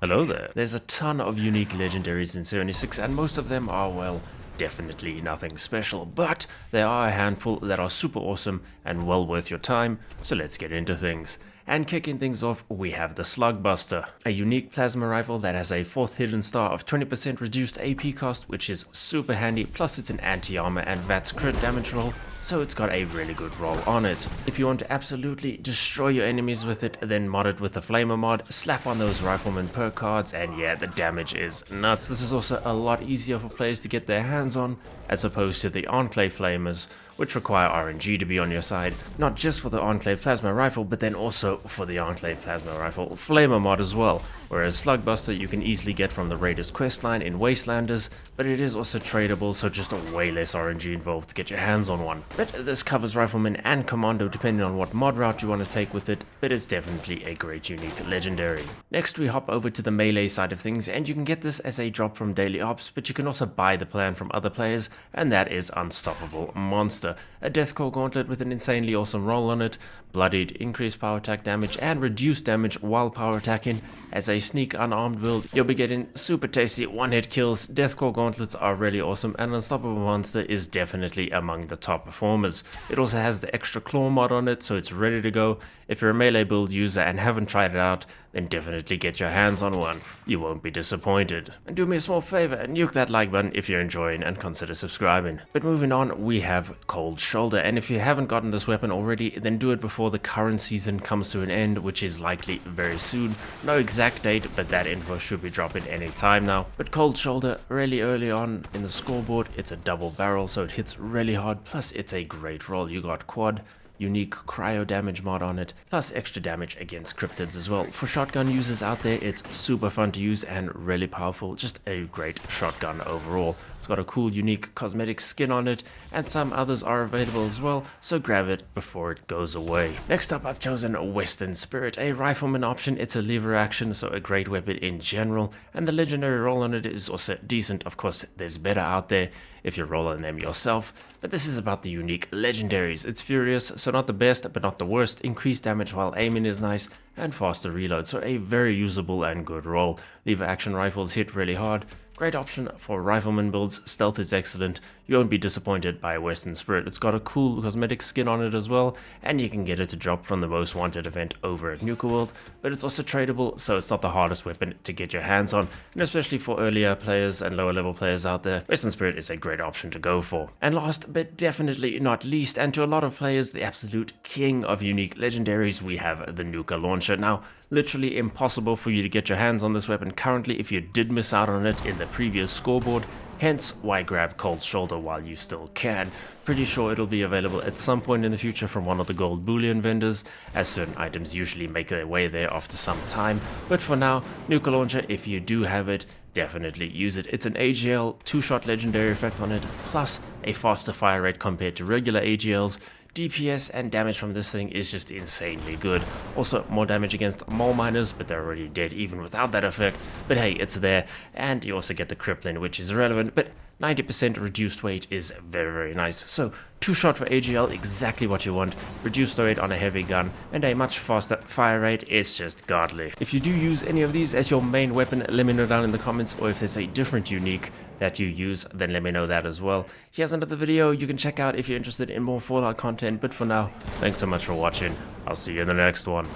Hello there. There's a ton of unique legendaries in 76 and most of them are, well, definitely nothing special, but there are a handful that are super awesome and well worth your time, so let's get into things. And kicking things off, we have the Slugbuster, a unique plasma rifle that has a 4th hidden star of 20% reduced AP cost, which is super handy, plus it's an anti-armor and VATS crit damage roll, so it's got a really good roll on it. If you want to absolutely destroy your enemies with it, then mod it with the Flamer mod, slap on those Rifleman perk cards, and yeah, the damage is nuts. This is also a lot easier for players to get their hands on, as opposed to the Enclave Flamers, which require RNG to be on your side, not just for the Enclave Plasma Rifle, but then also for the Enclave Plasma Rifle Flamer mod as well, whereas Slugbuster you can easily get from the Raiders questline in Wastelanders, but it is also tradable, so just way less RNG involved to get your hands on one. But this covers Rifleman and Commando depending on what mod route you want to take with it, but it's definitely a great unique legendary. Next we hop over to the melee side of things, and you can get this as a drop from Daily Ops, but you can also buy the plan from other players, and that is Unstoppable Monster. A Deathclaw Gauntlet with an insanely awesome roll on it, bloodied, increased power attack damage and reduced damage while power attacking. As a sneak unarmed build, you'll be getting super tasty one-hit kills. Deathclaw Gauntlets are really awesome, and Unstoppable Monster is definitely among the top performers. It also has the extra claw mod on it, so it's ready to go. If you're a melee build user and haven't tried it out, then definitely get your hands on one. You won't be disappointed. And do me a small favor and nuke that like button if you're enjoying, and consider subscribing. But moving on, we have Cold Shoulder, and if you haven't gotten this weapon already, then do it before the current season comes to an end, which is likely very soon. No exact date, but that info should be dropping any time now. But Cold Shoulder, really early on in the scoreboard, it's a double barrel, so it hits really hard, plus it's a great roll. You got quad, unique cryo damage mod on it, plus extra damage against cryptids as well. For shotgun users out there, it's super fun to use and really powerful, just a great shotgun overall. It's got a cool unique cosmetic skin on it, and some others are available as well, so grab it before it goes away. Next up, I've chosen Western Spirit, a rifleman option. It's a lever action, so a great weapon in general, and the legendary roll on it is also decent. Of course, there's better out there if you're rolling them yourself, but this is about the unique legendaries. It's furious, so not the best, but not the worst. Increased damage while aiming is nice, and faster reload, so a very usable and good roll. Lever action rifles hit really hard. Great option for rifleman builds. Stealth is excellent. You won't be disappointed by Western Spirit. It's got a cool cosmetic skin on it as well, and you can get it to drop from the Most Wanted event over at Nuka World, but it's also tradable, so it's not the hardest weapon to get your hands on, and especially for earlier players and lower level players out there, Western Spirit is a great option to go for. And last but definitely not least, and to a lot of players, the absolute king of unique legendaries, we have the Nuka Launcher. Now, literally impossible for you to get your hands on this weapon currently if you did miss out on it in the previous scoreboard, hence why grab Cold Shoulder while you still can. Pretty sure it'll be available at some point in the future from one of the gold bullion vendors, as certain items usually make their way there after some time, but for now, Nuka Launcher, if you do have it, definitely use it. It's an AGL 2-shot legendary effect on it, plus a faster fire rate compared to regular AGLs. DPS and damage from this thing is just insanely good. Also more damage against mole miners, but they're already dead even without that effect. But hey, it's there, and you also get the crippling, which is relevant, but 90% reduced weight is very nice. So 2-shot for AGL, exactly what you want. Reduced weight on a heavy gun and a much faster fire rate. It's just godly. If you do use any of these as your main weapon, let me know down in the comments, or if there's a different unique that you use, then let me know that as well. Here's another video you can check out if you're interested in more Fallout content, but for now, thanks so much for watching. I'll see you in the next one.